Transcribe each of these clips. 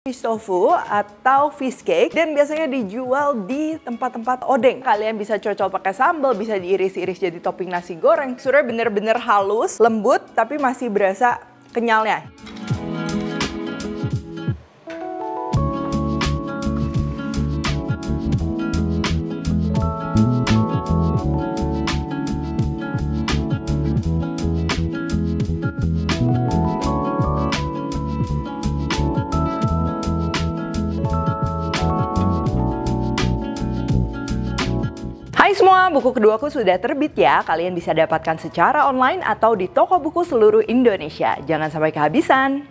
Fish tofu atau fish cake dan biasanya dijual di tempat-tempat odeng. Kalian bisa cocol pakai sambal, bisa diiris-iris jadi topping nasi goreng. Teksturnya bener-bener halus, lembut, tapi masih berasa kenyalnya. Hai semua, buku keduaku sudah terbit ya. Kalian bisa dapatkan secara online atau di toko buku seluruh Indonesia. Jangan sampai kehabisan.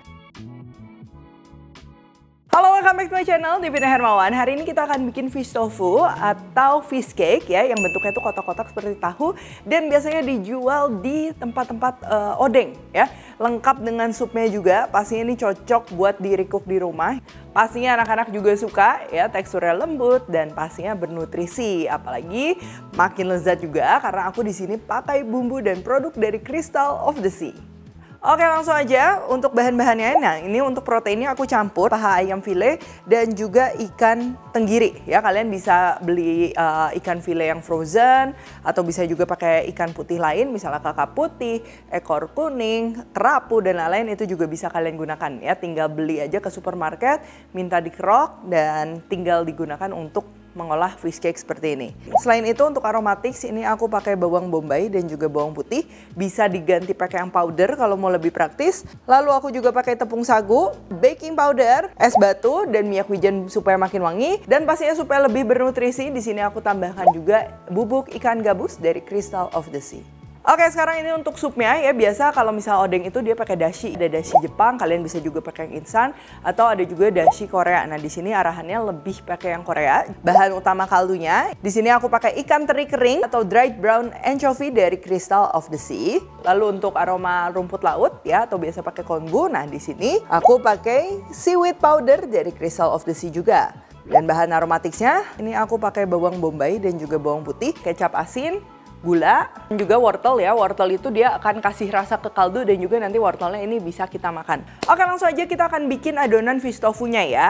Halo, welcome back to my channel, Divina Hermawan. Hari ini kita akan bikin fish tofu atau fish cake ya, yang bentuknya itu kotak-kotak seperti tahu dan biasanya dijual di tempat-tempat odeng ya. Lengkap dengan supnya juga, pastinya ini cocok buat di-recook di rumah. Pastinya anak-anak juga suka ya, teksturnya lembut dan pastinya bernutrisi. Apalagi makin lezat juga karena aku di sini pakai bumbu dan produk dari Crystal of the Sea. Oke, langsung aja untuk bahan-bahannya. Nah, ini untuk proteinnya aku campur paha ayam file dan juga ikan tenggiri ya. Kalian bisa beli ikan file yang frozen atau bisa juga pakai ikan putih lain, misalnya kakap putih, ekor kuning, kerapu dan lain-lain, itu juga bisa kalian gunakan ya. Tinggal beli aja ke supermarket, minta dikerok dan tinggal digunakan untuk mengolah fish cake seperti ini. Selain itu untuk aromatics ini aku pakai bawang bombay dan juga bawang putih. Bisa diganti pakai yang powder kalau mau lebih praktis. Lalu aku juga pakai tepung sagu, baking powder, es batu dan minyak wijen supaya makin wangi. Dan pastinya supaya lebih bernutrisi, di sini aku tambahkan juga bubuk ikan gabus dari Crystal of the Sea. Oke, sekarang ini untuk supnya ya. Biasa kalau misal odeng itu dia pakai dashi. Ada dashi Jepang, kalian bisa juga pakai yang instan atau ada juga dashi Korea. Nah, di sini arahannya lebih pakai yang Korea. Bahan utama kaldunya, di sini aku pakai ikan teri kering atau dried brown anchovy dari Crystal of the Sea. Lalu untuk aroma rumput laut ya, atau biasa pakai konbu. Nah, di sini aku pakai seaweed powder dari Crystal of the Sea juga. Dan bahan aromatiknya, ini aku pakai bawang bombay dan juga bawang putih, kecap asin, gula, dan juga wortel ya. Wortel itu dia akan kasih rasa ke kaldu dan juga nanti wortelnya ini bisa kita makan. Oke, langsung aja kita akan bikin adonan fish tofunya ya.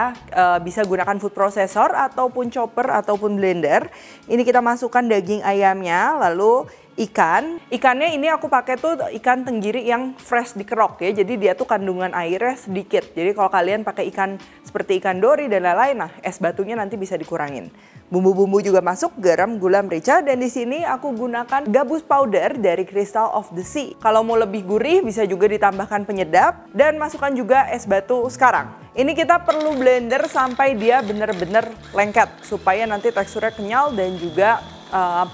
Bisa gunakan food processor ataupun chopper ataupun blender. Ini kita masukkan daging ayamnya, lalu ikannya ini aku pakai tuh ikan tenggiri yang fresh dikerok ya. Jadi dia tuh kandungan airnya sedikit. Jadi kalau kalian pakai ikan seperti ikan dori dan lain-lain, nah es batunya nanti bisa dikurangin. Bumbu-bumbu juga masuk, garam, gula, merica, dan di sini aku gunakan gabus powder dari Crystal of the Sea. Kalau mau lebih gurih bisa juga ditambahkan penyedap dan masukkan juga es batu sekarang. Ini kita perlu blender sampai dia benar-benar lengket supaya nanti teksturnya kenyal dan juga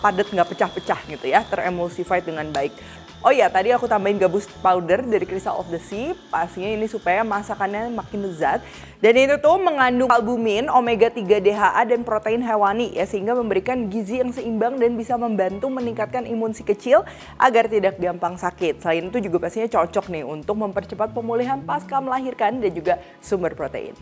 padat, nggak pecah-pecah gitu ya, teremulsified dengan baik. Oh iya, tadi aku tambahin gabus powder dari Crystal of the Sea, pastinya ini supaya masakannya makin lezat. Dan itu tuh mengandung albumin, omega 3 DHA dan protein hewani ya, sehingga memberikan gizi yang seimbang dan bisa membantu meningkatkan imun si kecil agar tidak gampang sakit. Selain itu juga pastinya cocok nih untuk mempercepat pemulihan pasca melahirkan dan juga sumber protein.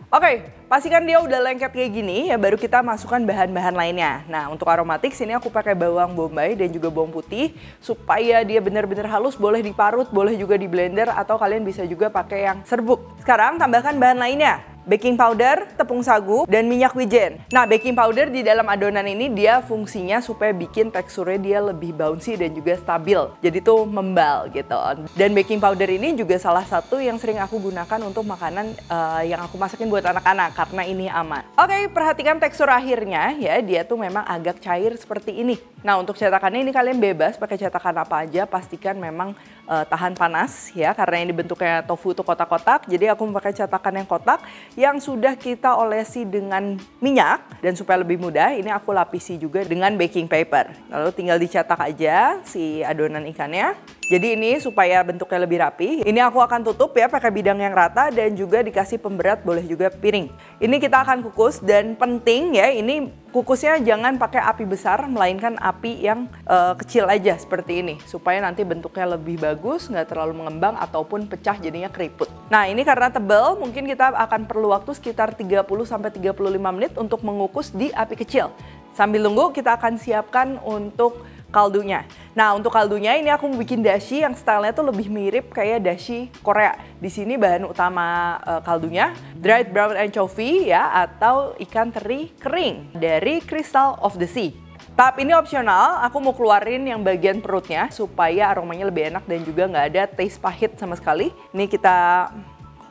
Oke, pastikan dia udah lengket kayak gini ya, baru kita masukkan bahan-bahan lainnya. Nah, untuk aromatik sini aku pakai bawang bombay dan juga bawang putih supaya dia benar-benar halus. Boleh diparut, boleh juga di blender atau kalian bisa juga pakai yang serbuk. Sekarang tambahkan bahan lainnya. Baking powder, tepung sagu, dan minyak wijen. Nah, baking powder di dalam adonan ini dia fungsinya supaya bikin teksturnya dia lebih bouncy dan juga stabil. Jadi tuh membal gitu. Dan baking powder ini juga salah satu yang sering aku gunakan untuk makanan yang aku masakin buat anak-anak karena ini aman. Oke, perhatikan tekstur akhirnya ya, dia tuh memang agak cair seperti ini. Nah, untuk cetakannya ini kalian bebas pakai cetakan apa aja, pastikan memang tahan panas ya, karena ini bentuknya tofu itu kotak-kotak. Jadi aku memakai cetakan yang kotak yang sudah kita olesi dengan minyak, dan supaya lebih mudah ini aku lapisi juga dengan baking paper. Lalu tinggal dicetak aja si adonan ikannya. Jadi ini supaya bentuknya lebih rapi. Ini aku akan tutup ya pakai bidang yang rata dan juga dikasih pemberat, boleh juga piring. Ini kita akan kukus dan penting ya, ini kukusnya jangan pakai api besar melainkan api yang kecil aja seperti ini supaya nanti bentuknya lebih bagus, nggak terlalu mengembang ataupun pecah jadinya keriput. Nah, ini karena tebal mungkin kita akan perlu waktu sekitar 30-35 menit untuk mengukus di api kecil. Sambil tunggu kita akan siapkan untuk kaldunya. Nah, untuk kaldunya ini aku mau bikin dashi yang stylenya tuh lebih mirip kayak dashi Korea. Di sini bahan utama kaldunya dried brown anchovy ya, atau ikan teri kering dari Crystal of the Sea. Tahap ini opsional, aku mau keluarin yang bagian perutnya supaya aromanya lebih enak dan juga nggak ada taste pahit sama sekali. Ini kita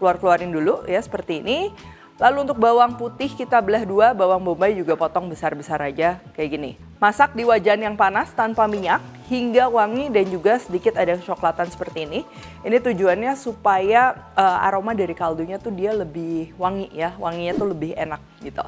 keluarin dulu ya, seperti ini. Lalu untuk bawang putih kita belah dua, bawang bombay juga potong besar-besar aja kayak gini. Masak di wajan yang panas tanpa minyak hingga wangi dan juga sedikit ada kecoklatan seperti ini. Ini tujuannya supaya aroma dari kaldunya tuh dia lebih wangi ya, wanginya tuh lebih enak gitu.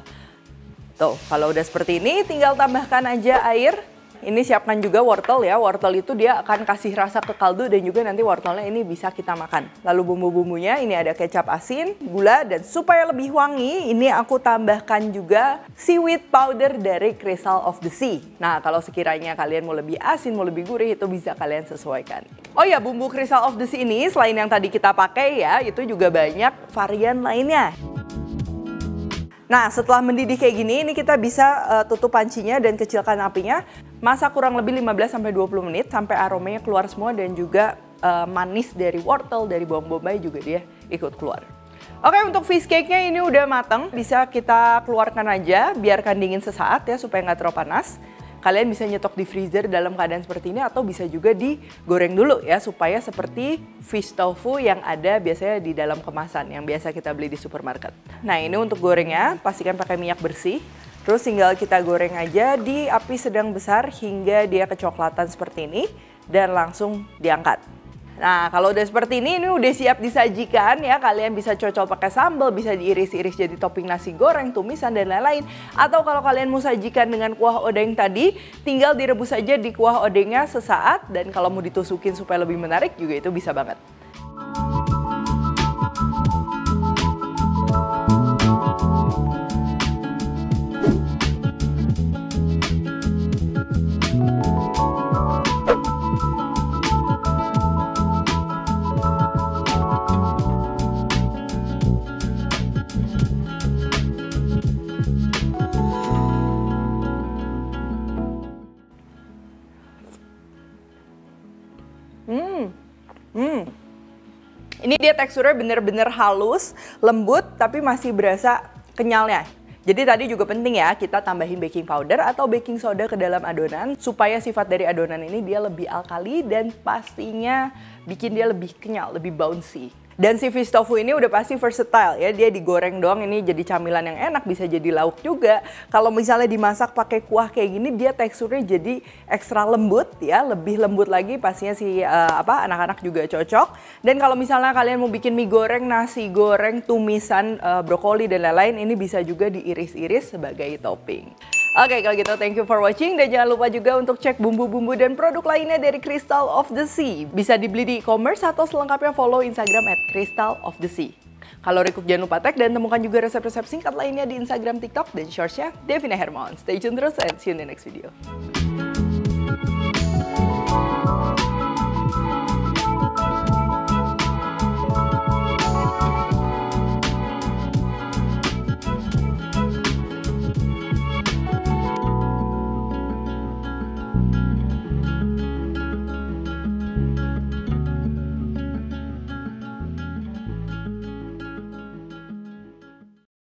Tuh, kalau udah seperti ini tinggal tambahkan aja air. Ini siapkan juga wortel ya, wortel itu dia akan kasih rasa ke kaldu dan juga nanti wortelnya ini bisa kita makan. Lalu bumbu-bumbunya ini ada kecap asin, gula, dan supaya lebih wangi ini aku tambahkan juga seaweed powder dari Crystal of the Sea. Nah, kalau sekiranya kalian mau lebih asin, mau lebih gurih itu bisa kalian sesuaikan. Oh ya, bumbu Crystal of the Sea ini selain yang tadi kita pakai ya, itu juga banyak varian lainnya. Nah, setelah mendidih kayak gini, ini kita bisa tutup pancinya dan kecilkan apinya. Masak kurang lebih 15-20 menit sampai aromanya keluar semua dan juga manis dari wortel, dari bawang bombay juga dia ikut keluar. Oke, untuk fish cake-nya ini udah matang. Bisa kita keluarkan aja, biarkan dingin sesaat ya supaya nggak terlalu panas. Kalian bisa nyetok di freezer dalam keadaan seperti ini atau bisa juga digoreng dulu ya supaya seperti fish tofu yang ada biasanya di dalam kemasan yang biasa kita beli di supermarket. Nah, ini untuk gorengnya pastikan pakai minyak bersih. Terus tinggal kita goreng aja di api sedang besar hingga dia kecoklatan seperti ini dan langsung diangkat. Nah, kalau udah seperti ini udah siap disajikan ya. Kalian bisa cocol pakai sambal, bisa diiris-iris jadi topping nasi goreng, tumisan, dan lain-lain. Atau kalau kalian mau sajikan dengan kuah odeng tadi, tinggal direbus aja di kuah odengnya sesaat. Dan kalau mau ditusukin supaya lebih menarik juga itu bisa banget. Ini dia teksturnya bener-bener halus, lembut, tapi masih berasa kenyalnya. Jadi tadi juga penting ya, kita tambahin baking powder atau baking soda ke dalam adonan supaya sifat dari adonan ini dia lebih alkali dan pastinya bikin dia lebih kenyal, lebih bouncy. Dan si fish tofu ini udah pasti versatile ya, dia digoreng doang ini jadi camilan yang enak, bisa jadi lauk juga. Kalau misalnya dimasak pakai kuah kayak gini, dia teksturnya jadi ekstra lembut ya, lebih lembut lagi pastinya si anak-anak juga cocok. Dan kalau misalnya kalian mau bikin mie goreng, nasi goreng, tumisan, brokoli dan lain-lain, ini bisa juga diiris-iris sebagai topping. Oke, kalau gitu thank you for watching dan jangan lupa juga untuk cek bumbu-bumbu dan produk lainnya dari Crystal of the Sea. Bisa dibeli di e-commerce atau selengkapnya follow Instagram @crystalofthesea. Kalau Recook jangan lupa tag dan temukan juga resep-resep singkat lainnya di Instagram, TikTok, dan Shortsnya Devina Hermawan. Stay tune terus and see you in the next video.